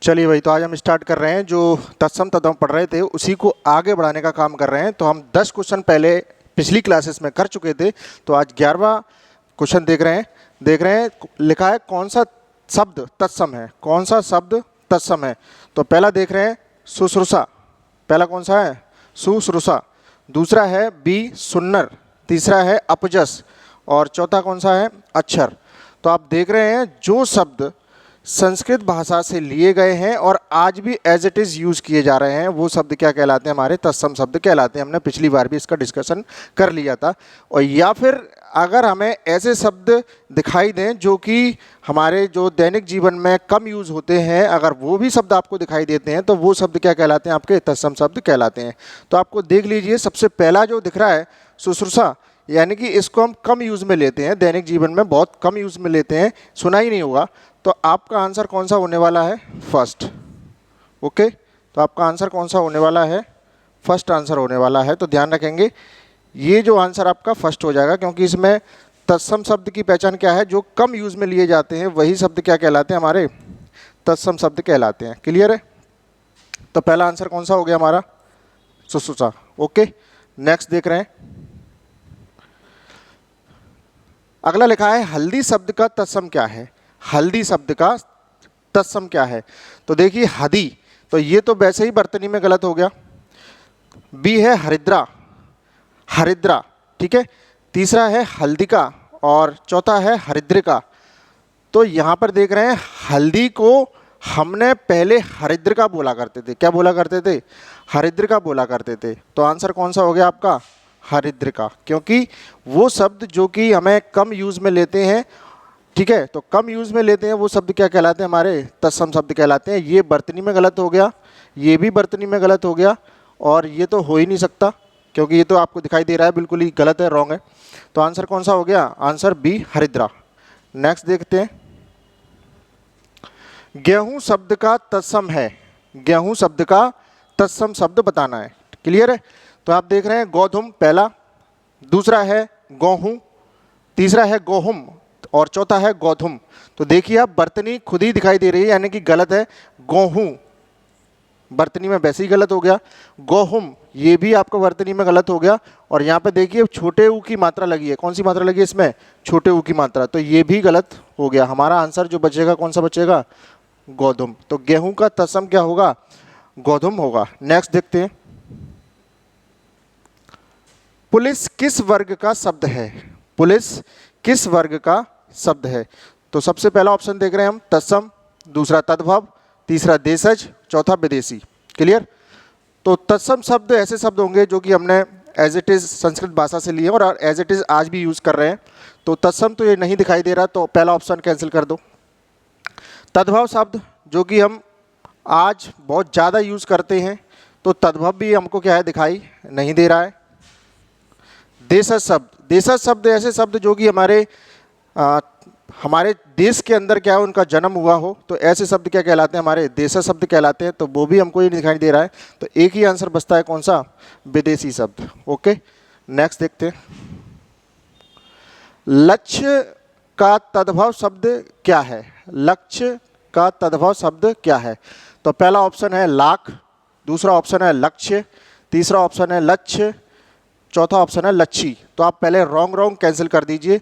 चलिए भाई, तो आज हम स्टार्ट कर रहे हैं। जो तत्सम तद्भव पढ़ रहे थे उसी को आगे बढ़ाने का काम कर रहे हैं। तो हम 10 क्वेश्चन पहले पिछली क्लासेस में कर चुके थे, तो आज 11वां क्वेश्चन देख रहे हैं। लिखा है कौन सा शब्द तत्सम है, कौन सा शब्द तत्सम है। तो पहला देख रहे हैं शुश्रूषा, पहला कौन सा है शुश्रूषा, दूसरा है बी सुन्नर, तीसरा है अपजस और चौथा कौन सा है अक्षर। तो आप देख रहे हैं जो शब्द संस्कृत भाषा से लिए गए हैं और आज भी एज इट इज़ यूज़ किए जा रहे हैं वो शब्द क्या कहलाते हैं, हमारे तत्सम शब्द कहलाते हैं। हमने पिछली बार भी इसका डिस्कशन कर लिया था। और या फिर अगर हमें ऐसे शब्द दिखाई दें जो कि हमारे जो दैनिक जीवन में कम यूज़ होते हैं, अगर वो भी शब्द आपको दिखाई देते हैं तो वो शब्द क्या कहलाते हैं, आपके तत्सम शब्द कहलाते हैं। तो आपको देख लीजिए, सबसे पहला जो दिख रहा है शुश्रूषा, यानी कि इसको हम कम यूज़ में लेते हैं, दैनिक जीवन में बहुत कम यूज़ में लेते हैं, सुना ही नहीं होगा। तो आपका आंसर कौन सा होने वाला है, फर्स्ट। ओके, तो आपका आंसर कौन सा होने वाला है, फर्स्ट आंसर होने वाला है। तो ध्यान रखेंगे ये जो आंसर आपका फर्स्ट हो जाएगा, क्योंकि इसमें तत्सम शब्द की पहचान क्या है, जो कम यूज़ में लिए जाते हैं वही शब्द क्या कहलाते हैं, हमारे तत्सम शब्द कहलाते हैं। क्लियर है। तो पहला आंसर कौन सा हो गया हमारा, शुश्रूषा। ओके, नेक्स्ट देख रहे हैं। अगला लिखा है हल्दी शब्द का तत्सम क्या है, हल्दी शब्द का तत्सम क्या है। तो देखिए हदी, तो ये तो वैसे ही वर्तनी में गलत हो गया। बी है हरिद्रा, हरिद्रा, ठीक है। तीसरा है हल्दिका और चौथा है हरिद्रिका। तो यहाँ पर देख रहे हैं हल्दी को हमने पहले हरिद्रिका बोला करते थे, क्या बोला करते थे, हरिद्रिका बोला करते थे। तो आंसर कौन सा हो गया आपका, हरिद्रिका, क्योंकि वो शब्द जो कि हमें कम यूज़ में लेते हैं, ठीक है, तो कम यूज़ में लेते हैं वो शब्द क्या कहलाते हैं, हमारे तत्सम शब्द कहलाते हैं। ये वर्तनी में गलत हो गया, ये भी वर्तनी में गलत हो गया, और ये तो हो ही नहीं सकता क्योंकि ये तो आपको दिखाई दे रहा है बिल्कुल ही गलत है, रॉन्ग है। तो आंसर कौन सा हो गया, आंसर बी हरिद्रा। नेक्स्ट देखते हैं। गेहूं शब्द का तत्सम है, गेहूं शब्द का तत्सम शब्द बताना है। क्लियर है। तो आप देख रहे हैं गोधुम पहला, दूसरा है गेहूं, तीसरा है गोहुम और चौथा है गोधुम। तो देखिए आप वर्तनी खुद ही दिखाई दे रही है, यानी कि गलत है। गेहूं वर्तनी में वैसे ही गलत हो गया, गोहुम ये भी आपका वर्तनी में गलत हो गया। और यहाँ पे देखिए छोटे ऊ की मात्रा लगी है, कौन सी मात्रा लगी है इसमें, छोटे ऊ की मात्रा, तो ये भी गलत हो गया। हमारा आंसर जो बचेगा कौन सा बचेगा, गोधुम। तो गेहूं का तत्सम क्या होगा, गोधुम होगा। नेक्स्ट देखते हैं। पुलिस किस वर्ग का शब्द है, पुलिस किस वर्ग का शब्द है। तो सबसे पहला ऑप्शन देख रहे हैं हम तत्सम, दूसरा तद्भव, तीसरा देशज, चौथा विदेशी। क्लियर। तो तत्सम शब्द ऐसे शब्द होंगे जो कि हमने एज इट इज़ संस्कृत भाषा से लिए और एज इट इज़ आज भी यूज़ कर रहे हैं। तो तत्सम तो ये नहीं दिखाई दे रहा, तो पहला ऑप्शन कैंसिल कर दो। तद्भव शब्द जो कि हम आज बहुत ज़्यादा यूज़ करते हैं, तो तद्भव भी हमको क्या है, दिखाई नहीं दे रहा है। देशज शब्द, देशज शब्द ऐसे शब्द जो कि हमारे देश के अंदर क्या है, उनका जन्म हुआ हो, तो ऐसे शब्द क्या कहलाते हैं, हमारे देशज शब्द कहलाते हैं। तो वो भी हमको ये दिखाई दे रहा है, तो एक ही आंसर बचता है, कौन सा, विदेशी शब्द। ओके, नेक्स्ट देखते हैं। लक्ष्य का तद्भव शब्द क्या है, लक्ष्य का तद्भव शब्द क्या है। तो पहला ऑप्शन है लाख, दूसरा ऑप्शन है लक्ष्य, तीसरा ऑप्शन है लक्ष्य, चौथा ऑप्शन है लच्छी। तो आप पहले रॉन्ग कैंसिल कर दीजिए।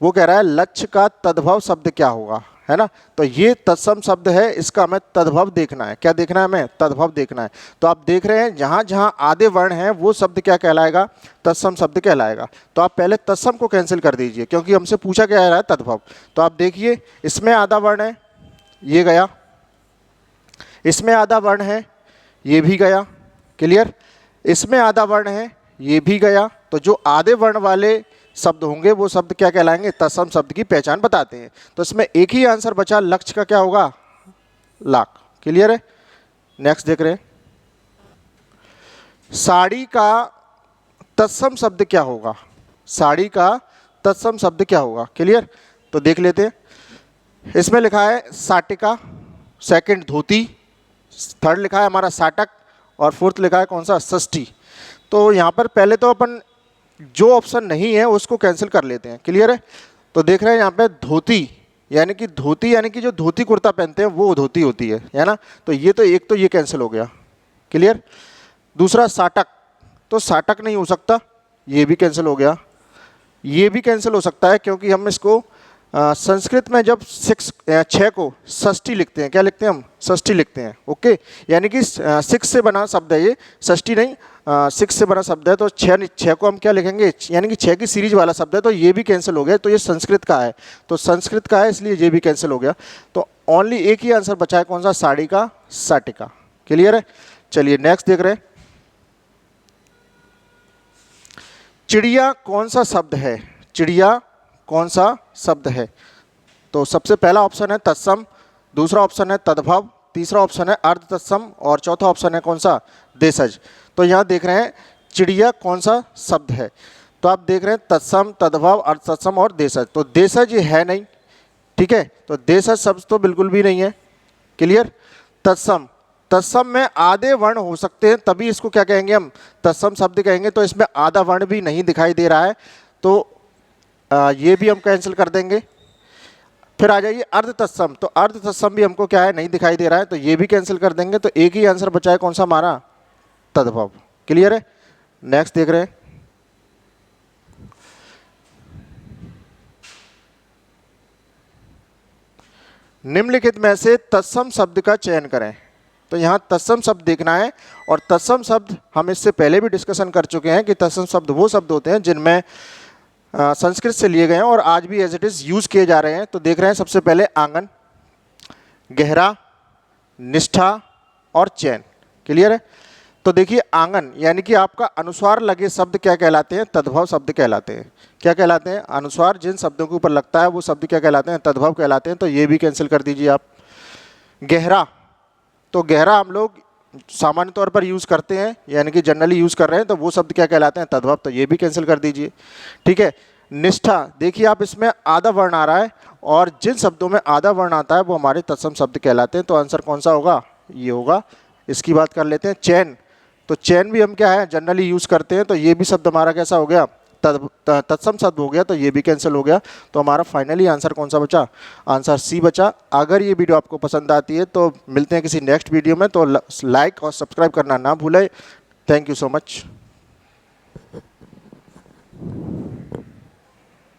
वो कह रहा है लक्ष्य का तद्भव शब्द क्या होगा, है ना। तो ये तत्सम शब्द है, इसका हमें तद्भव देखना है। क्या देखना है हमें, तद्भव देखना है। तो आप देख रहे हैं जहाँ जहाँ आधे वर्ण हैं वो शब्द क्या कहलाएगा, तत्सम शब्द कहलाएगा। तो आप पहले तत्सम को कैंसिल कर दीजिए, क्योंकि हमसे पूछा क्या रहा है, तद्भव। तो आप देखिए इसमें आधा वर्ण है, ये गया, इसमें आधा वर्ण है, ये भी गया। क्लियर। इसमें आधा वर्ण है, ये भी गया। तो जो आधे वर्ण वाले शब्द होंगे वो शब्द क्या कहलाएंगे, तत्सम शब्द की पहचान बताते हैं। तो इसमें एक ही आंसर बचा, लक्ष्य का क्या होगा, लाख। क्लियर है। नेक्स्ट देख रहे हैं। साड़ी का तत्सम शब्द क्या होगा, साड़ी का तत्सम शब्द क्या होगा। क्लियर। तो देख लेते हैं। इसमें लिखा है साटिका, सेकंड धोती, थर्ड लिखा है हमारा साटक और फोर्थ लिखा है कौन सा, षष्ठी। तो यहाँ पर पहले तो अपन जो ऑप्शन नहीं है उसको कैंसिल कर लेते हैं। क्लियर है। तो देख रहे हैं यहाँ पे धोती, यानी कि धोती, यानी कि जो धोती कुर्ता पहनते हैं वो धोती होती है ना। तो एक तो ये कैंसिल हो गया, क्लियर। दूसरा साटक, तो साटक नहीं हो सकता, ये भी कैंसिल हो गया। ये भी कैंसिल हो सकता है क्योंकि हम इसको संस्कृत में जब 6 को षष्ठी लिखते हैं, क्या लिखते हैं हम, षष्ठी लिखते हैं, ओके। यानी कि 6 से बना शब्द है ये, षष्ठी नहीं, 6 से बना शब्द है। तो 6 को हम क्या लिखेंगे, यानी कि 6 की सीरीज वाला शब्द है, तो ये भी कैंसिल हो गया। तो ये संस्कृत का है, तो संस्कृत का है इसलिए ये भी कैंसिल हो गया। तो ओनली एक ही आंसर बचा है, कौन सा, साड़ी का, साटिका, क्लियर है। चलिए नेक्स्ट देख रहे हैं, चिड़िया कौन सा शब्द है, चिड़िया कौन सा शब्द है। तो सबसे पहला ऑप्शन है तत्सम, दूसरा ऑप्शन है तद्भव, तीसरा ऑप्शन है अर्ध तत्सम और चौथा ऑप्शन है कौन सा, देशज। तो यहाँ देख रहे हैं चिड़िया कौन सा शब्द है, तो आप देख रहे हैं तत्सम, तद्भव, अर्ध तत्सम और देशज। तो देशज ये है नहीं, ठीक है, तो देशज शब्द तो बिल्कुल भी नहीं है, क्लियर। तत्सम, तत्सम में आधे वर्ण हो सकते हैं, तभी इसको क्या कहेंगे हम, तत्सम शब्द कहेंगे। तो इसमें आधा वर्ण भी नहीं दिखाई दे रहा है, तो ये भी हम कैंसिल कर देंगे। फिर आ जाइए अर्ध तत्सम, तो अर्ध तत्सम भी हमको क्या है, नहीं दिखाई दे रहा है, तो ये भी कैंसिल कर देंगे। तो एक ही आंसर बचा है, कौन सा हमारा, तद्भव, क्लियर है। नेक्स्ट देख रहे हैं, निम्नलिखित में से तत्सम शब्द का चयन करें। तो यहाँ तत्सम शब्द देखना है, और तत्सम शब्द हम इससे पहले भी डिस्कशन कर चुके हैं कि तत्सम शब्द वो शब्द होते हैं जिनमें संस्कृत से लिए गए हैं और आज भी एज इट इज़ यूज़ किए जा रहे हैं। तो देख रहे हैं सबसे पहले आंगन, गहरा, निष्ठा और चैन, क्लियर है। तो देखिए आंगन यानी कि आपका अनुस्वार लगे शब्द क्या कहलाते हैं, तद्भव शब्द कहलाते हैं। क्या कहलाते हैं, अनुस्वार जिन शब्दों के ऊपर लगता है वो शब्द क्या कहलाते हैं, तद्भव कहलाते हैं। तो ये भी कैंसिल कर दीजिए आप। गहरा, तो गहरा हम लोग सामान्य तौर पर यूज़ करते हैं, यानी कि जनरली यूज़ कर रहे हैं, तो वो शब्द क्या कहलाते हैं, तद्भव। तो ये भी कैंसिल कर दीजिए, ठीक है। निष्ठा, देखिए आप इसमें आधा वर्ण आ रहा है, और जिन शब्दों में आधा वर्ण आता है वो हमारे तत्सम शब्द कहलाते हैं। तो आंसर कौन सा होगा, ये होगा। इसकी बात कर लेते हैं चैन, तो चैन भी हम क्या है, जनरली यूज़ करते हैं। तो ये भी शब्द हमारा कैसा हो गया, तत्सम शब्द हो गया, तो ये भी कैंसिल हो गया। तो हमारा फाइनली आंसर कौन सा बचा, आंसर सी बचा। अगर ये वीडियो आपको पसंद आती है तो मिलते हैं किसी नेक्स्ट वीडियो में, तो लाइक और सब्सक्राइब करना ना भूलें। Thank you so much.